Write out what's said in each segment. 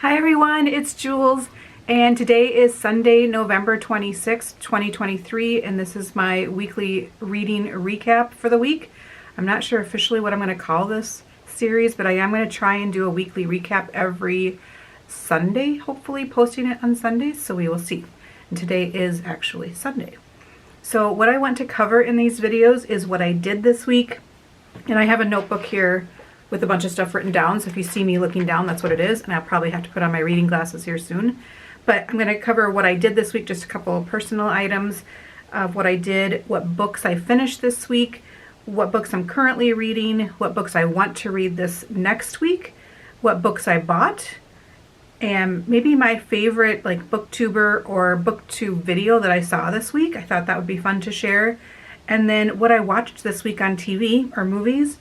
Hi everyone, it's Jules, and today is Sunday, November 26th, 2023, and this is my weekly reading recap for the week. I'm not sure officially what I'm going to call this series, but I am going to try and do a weekly recap every Sunday, hopefully posting it on Sundays, so we will see. And today is actually Sunday. So what I want to cover in these videos is what I did this week, and I have a notebook here with a bunch of stuff written down, so if you see me looking down, that's what it is, and I'll probably have to put on my reading glasses here soon. But I'm going to cover what I did this week, just a couple of personal items of what I did, what books I finished this week, what books I'm currently reading, what books I want to read this next week, what books I bought, and maybe my favorite like booktuber or booktube video that I saw this week. I thought that would be fun to share. And then what I watched this week on TV or movies.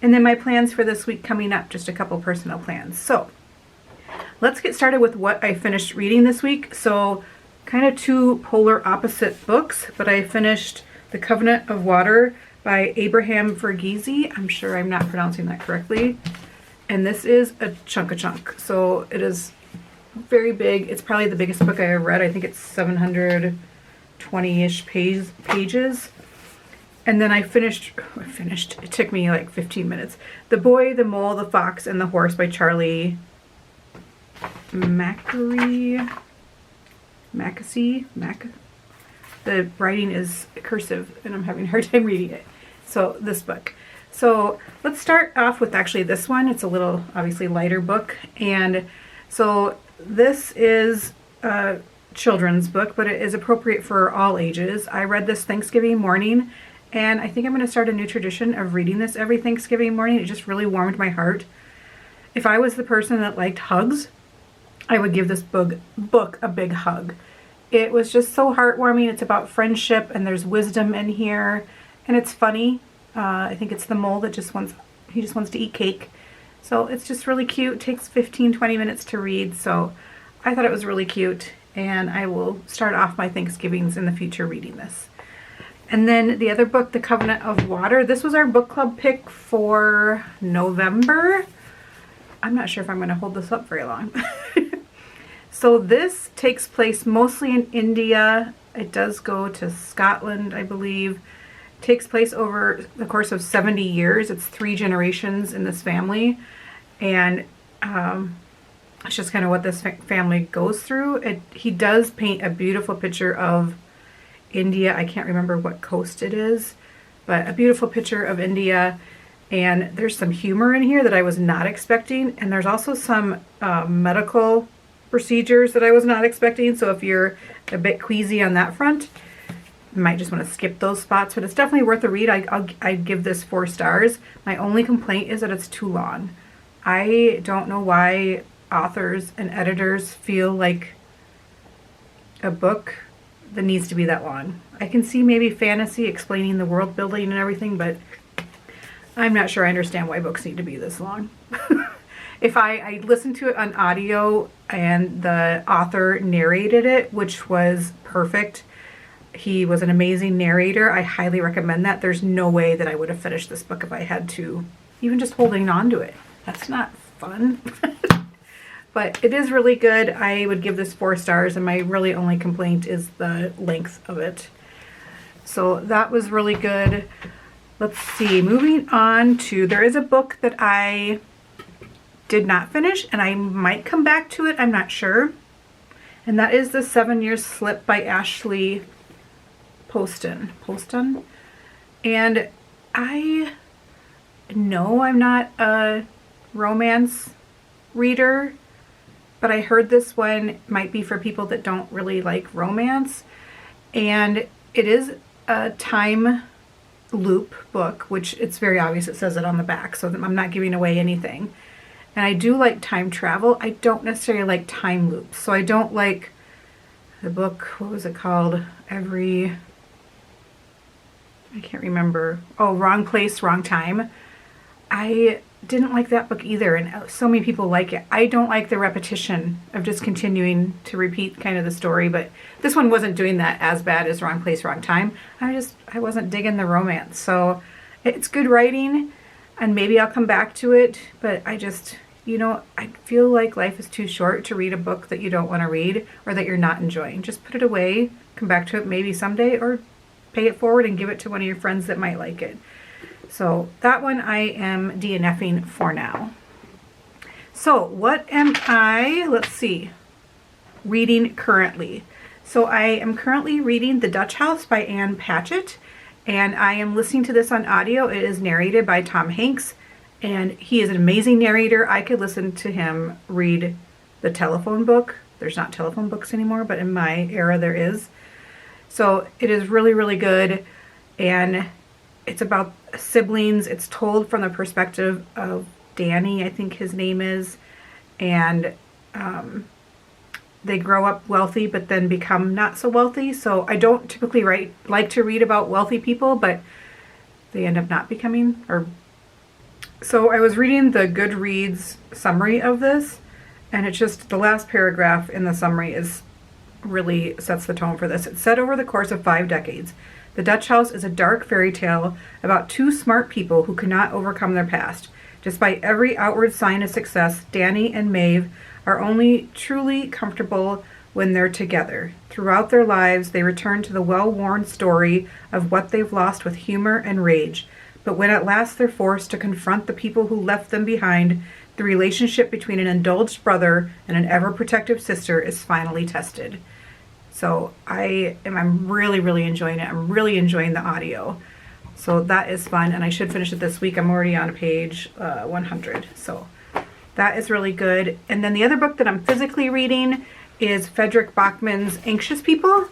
And then my plans for this week coming up, just a couple personal plans. So let's get started with what I finished reading this week. So kind of two polar opposite books, but I finished The Covenant of Water by Abraham Verghese. I'm sure I'm not pronouncing that correctly. And this is a chunk of chunk. So it is very big. It's probably the biggest book I ever read. I think it's 720-ish pages. And then I finished, it took me like 15 minutes. The Boy, the Mole, the Fox, and the Horse by Charlie Mackesy. The writing is cursive and I'm having a hard time reading it. So this book. So let's start off with actually this one. It's a little obviously lighter book. And so this is a children's book, but it is appropriate for all ages. I read this Thanksgiving morning. And I think I'm going to start a new tradition of reading this every Thanksgiving morning. It just really warmed my heart. If I was the person that liked hugs, I would give this book a big hug. It was just so heartwarming. It's about friendship and there's wisdom in here. And it's funny. I think it's the mole that just wants to eat cake. So it's just really cute. It takes 15-20 minutes to read. So I thought it was really cute. And I will start off my Thanksgivings in the future reading this. And then the other book, The Covenant of Water. This was our book club pick for November. I'm not sure if I'm going to hold this up very long. So this takes place mostly in India. It does go to Scotland, I believe. It takes place over the course of 70 years. It's 3 generations in this family. And it's just kind of what this family goes through. He does paint a beautiful picture of India. I can't remember what coast it is, but a beautiful picture of India. And there's some humor in here that I was not expecting. And there's also some medical procedures that I was not expecting. So if you're a bit queasy on that front, you might just want to skip those spots, but it's definitely worth a read. I'd give this 4 stars. My only complaint is that it's too long. I don't know why authors and editors feel like a book that needs to be that long. I can see maybe fantasy explaining the world building and everything, but I'm not sure I understand why books need to be this long. If I listened to it on audio and the author narrated it, which was perfect. He was an amazing narrator. I highly recommend that. There's no way that I would have finished this book if I had to, even just holding on to it. That's not fun. But it is really good. I would give this 4 stars, and my really only complaint is the length of it. So that was really good. Let's see, moving on to, there is a book that I did not finish, and I might come back to it, I'm not sure. And that is The 7 Years Slip by Ashley Poston. And I know I'm not a romance reader, but I heard this one might be for people that don't really like romance. And it is a time loop book, which it's very obvious it says it on the back, so I'm not giving away anything. And I do like time travel. I don't necessarily like time loops. So I don't like the book, what was it called? I can't remember. Oh, Wrong Place, Wrong Time. I didn't like that book either, and so many people like it. I don't like the repetition of just continuing to repeat kind of the story, but this one wasn't doing that as bad as Wrong Place, Wrong Time. I wasn't digging the romance. So it's good writing, and maybe I'll come back to it, but you know, I feel like life is too short to read a book that you don't want to read or that you're not enjoying. Just put it away, come back to it maybe someday, or pay it forward and give it to one of your friends that might like it. So that one I am DNFing for now. So what am I, let's see, reading currently? So I am currently reading The Dutch House by Anne Patchett, and I am listening to this on audio. It is narrated by Tom Hanks, and he is an amazing narrator. I could listen to him read the telephone book. There's not telephone books anymore, but in my era there is. So it is really, really good, and it's about siblings. It's told from the perspective of Danny, I think his name is, and they grow up wealthy but then become not so wealthy. So I don't typically like to read about wealthy people, but they end up not becoming. So I was reading the Goodreads summary of this, and it's just the last paragraph in the summary really sets the tone for this. It's set over the course of 5 decades. The Dutch House is a dark fairy tale about 2 smart people who cannot overcome their past. Despite every outward sign of success, Danny and Maeve are only truly comfortable when they're together. Throughout their lives, they return to the well-worn story of what they've lost with humor and rage. But when at last they're forced to confront the people who left them behind, the relationship between an indulged brother and an ever-protective sister is finally tested. So I'm really, really enjoying it. I'm really enjoying the audio. So that is fun, and I should finish it this week. I'm already on page 100, so that is really good. And then the other book that I'm physically reading is Frederick Bachman's Anxious People,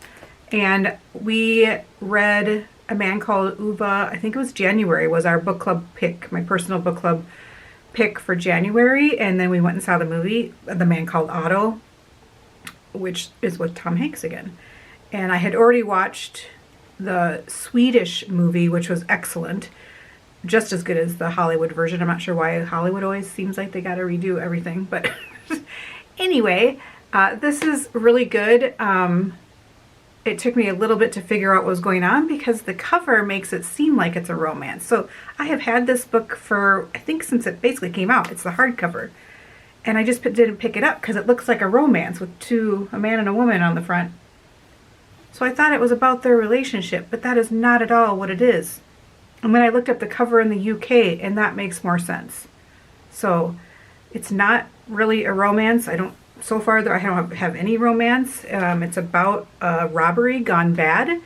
and we read A Man Called Uva. I think it was January was our book club pick, my personal book club pick for January, and then we went and saw the movie, The Man Called Otto, which is with Tom Hanks again. And I had already watched the Swedish movie, which was excellent, just as good as the Hollywood version. I'm not sure why Hollywood always seems like they got to redo everything, but anyway, this is really good. It took me a little bit to figure out what was going on because the cover makes it seem like it's a romance. So I have had this book for, I think, since it basically came out. It's the hardcover, and I just didn't pick it up because it looks like a romance with a man and a woman on the front. So I thought it was about their relationship, but that is not at all what it is. And then I looked up the cover in the UK, and that makes more sense. So it's not really a romance. So far I don't have any romance. It's about a robbery gone bad,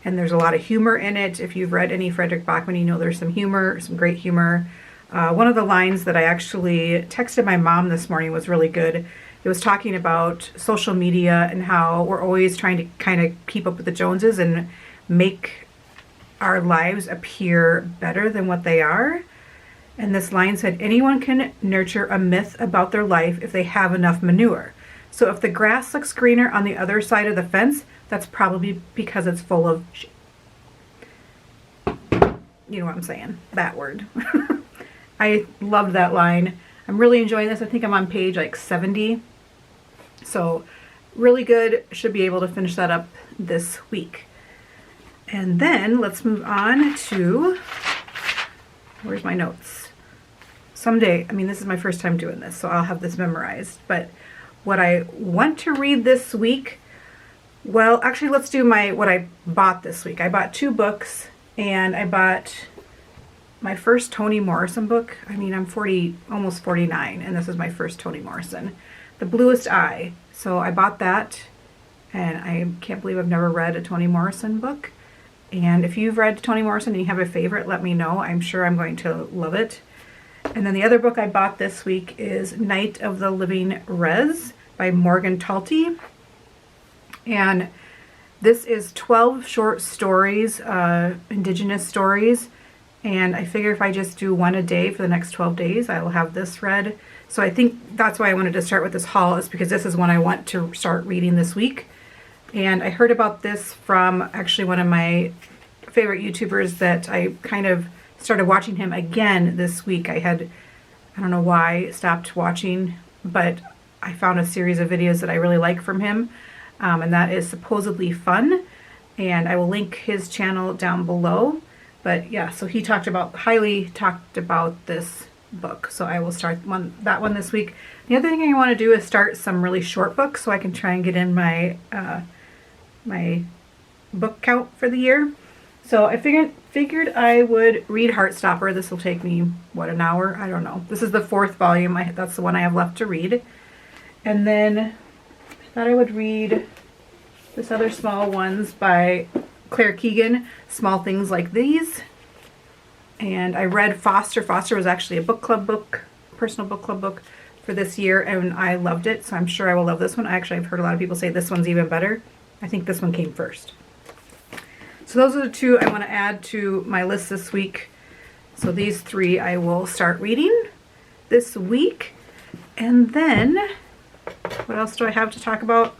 and there's a lot of humor in it. If you've read any Frederick Bachman, you know there's some humor, some great humor. One of the lines that I actually texted my mom this morning was really good. It was talking about social media and how we're always trying to kind of keep up with the Joneses and make our lives appear better than what they are. And this line said, anyone can nurture a myth about their life if they have enough manure. So if the grass looks greener on the other side of the fence, that's probably because it's full of shit. You know what I'm saying? That word. I loved that line. I'm really enjoying this. I think I'm on page like 70. So really good. Should be able to finish that up this week. And then let's move on to, where's my notes? Someday, this is my first time doing this, so I'll have this memorized. But what I want to read this week, well, actually let's do what I bought this week. I bought 2 books, and I bought my first Toni Morrison book. I'm almost 49, and this is my first Toni Morrison. The Bluest Eye. So I bought that, and I can't believe I've never read a Toni Morrison book. And if you've read Toni Morrison and you have a favorite, let me know. I'm sure I'm going to love it. And then the other book I bought this week is Night of the Living Rez by Morgan Talty. And this is 12 short stories, indigenous stories. And I figure if I just do one a day for the next 12 days, I will have this read. So I think that's why I wanted to start with this haul, is because this is one I want to start reading this week. And I heard about this from actually one of my favorite YouTubers that I kind of started watching him again this week. I don't know why, stopped watching, but I found a series of videos that I really like from him. And that is Supposedly Fun. And I will link his channel down below. But yeah, so he highly talked about this book. So I will start that one this week. The other thing I want to do is start some really short books so I can try and get in my my book count for the year. So I figured I would read Heartstopper. This will take me, what, an hour? I don't know. This is the 4th volume. That's the one I have left to read. And then I thought I would read this other small ones by Claire Keegan, Small Things Like These. And I read Foster. Foster was actually a book club book, personal book club book for this year, and I loved it, so I'm sure I will love this one. Actually, I've heard a lot of people say this one's even better. I think this one came first. So those are the 2 I want to add to my list this week. So these 3 I will start reading this week. And then, what else do I have to talk about?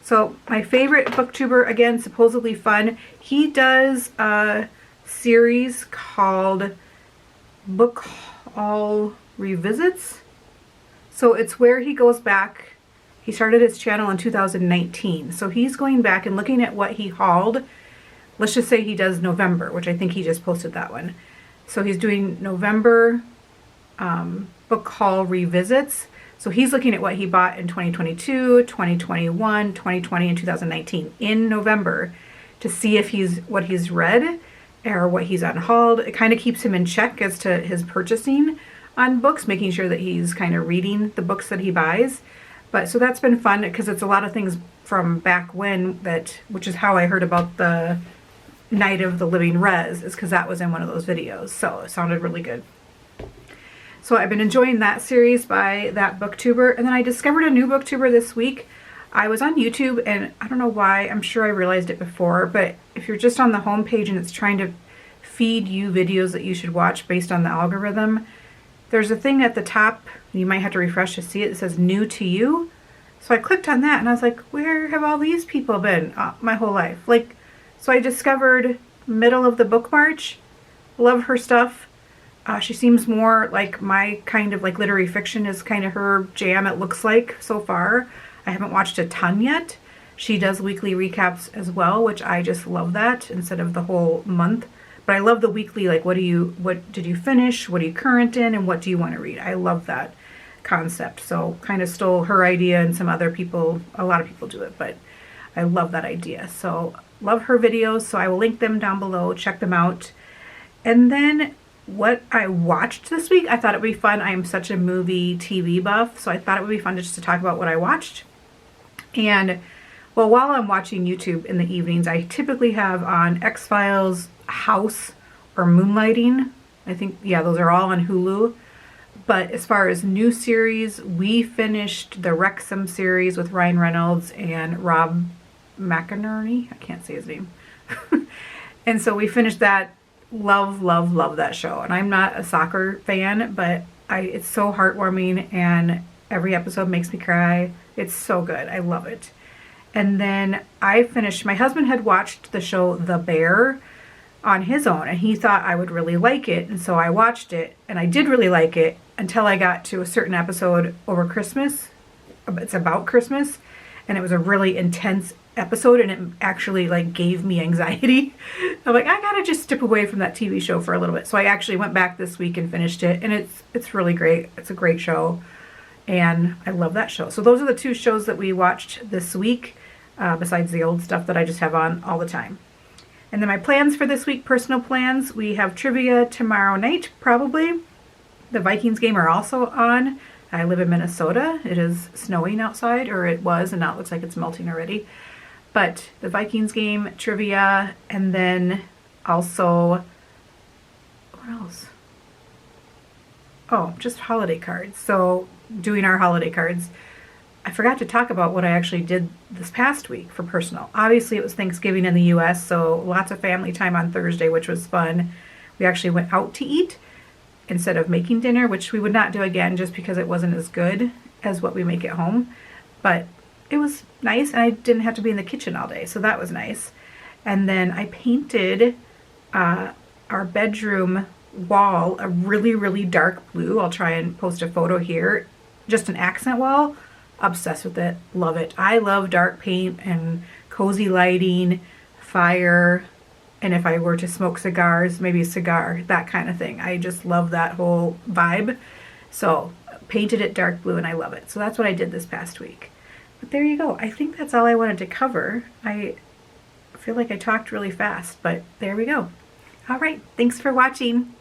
So my favorite booktuber, again, supposedly fun. He does a series called Book Haul Revisits. So it's where he goes back. He started his channel in 2019. So he's going back and looking at what he hauled. Let's just say he does November, which I think he just posted that one. So he's doing November book haul revisits. So he's looking at what he bought in 2022, 2021, 2020, and 2019 in November to see if what he's read or what he's unhauled. It kind of keeps him in check as to his purchasing on books, making sure that he's kind of reading the books that he buys. But so that's been fun because it's a lot of things from back when, which is how I heard about the Night of the Living Res, is because that was in one of those videos. So it sounded really good. So I've been enjoying that series by that booktuber. And then I discovered a new booktuber this week. I was on YouTube, and I don't know why, I'm sure I realized it before, but if you're just on the home page and it's trying to feed you videos that you should watch based on the algorithm, there's a thing at the top, you might have to refresh to see it, that says new to you. So I clicked on that and I was like, where have all these people been my whole life? So I discovered Middle of the Book March. Love her stuff. She seems more like my kind of literary fiction is kind of her jam, it looks like so far. I haven't watched a ton yet. She does weekly recaps as well, which I just love that instead of the whole month. But I love the weekly, what did you finish? What are you current in? And what do you want to read? I love that concept. So kind of stole her idea, and some other people, a lot of people do it, but I love that idea. So love her videos. So I will link them down below. Check them out. And then what I watched this week, I thought it would be fun. I am such a movie TV buff, so I thought it would be fun just to talk about what I watched. And well, while I'm watching YouTube in the evenings, I typically have on X-Files, House, or Moonlighting. I think, yeah, those are all on Hulu. But as far as new series, we finished the Wrexham series with Ryan Reynolds and Rob McInerney. I can't say his name. And so we finished that. Love, love, love that show. And I'm not a soccer fan, but it's so heartwarming, and every episode makes me cry. It's so good. I love it. And then I finished, my husband had watched the show The Bear on his own, and he thought I would really like it. And so I watched it, and I did really like it until I got to a certain episode over Christmas. It's about Christmas, and it was a really intense episode, and it actually gave me anxiety. I'm like, I gotta just step away from that TV show for a little bit. So I actually went back this week and finished it, and it's really great. It's a great show, and I love that show. So those are the 2 shows that we watched this week, besides the old stuff that I just have on all the time. And then my plans for this week, personal plans, we have trivia tomorrow night, probably. The Vikings game are also on. I live in Minnesota. It is snowing outside, or it was, and now it looks like it's melting already. But the Vikings game, trivia, and then also, what else? Oh, just holiday cards. So doing our holiday cards. I forgot to talk about what I actually did this past week for personal. Obviously, it was Thanksgiving in the U.S., so lots of family time on Thursday, which was fun. We actually went out to eat instead of making dinner, which we would not do again just because it wasn't as good as what we make at home. But it was nice, and I didn't have to be in the kitchen all day, so that was nice. And then I painted our bedroom wall a really, really dark blue. I'll try and post a photo here. Just an accent wall. Obsessed with it. Love it. I love dark paint and cozy lighting, fire, And if I were to smoke cigars, maybe a cigar, that kind of thing. I just love that whole vibe. So painted it dark blue and I love it. So that's what I did this past week. But there you go. I think that's all I wanted to cover. I feel like I talked really fast, but there we go. All right. Thanks for watching.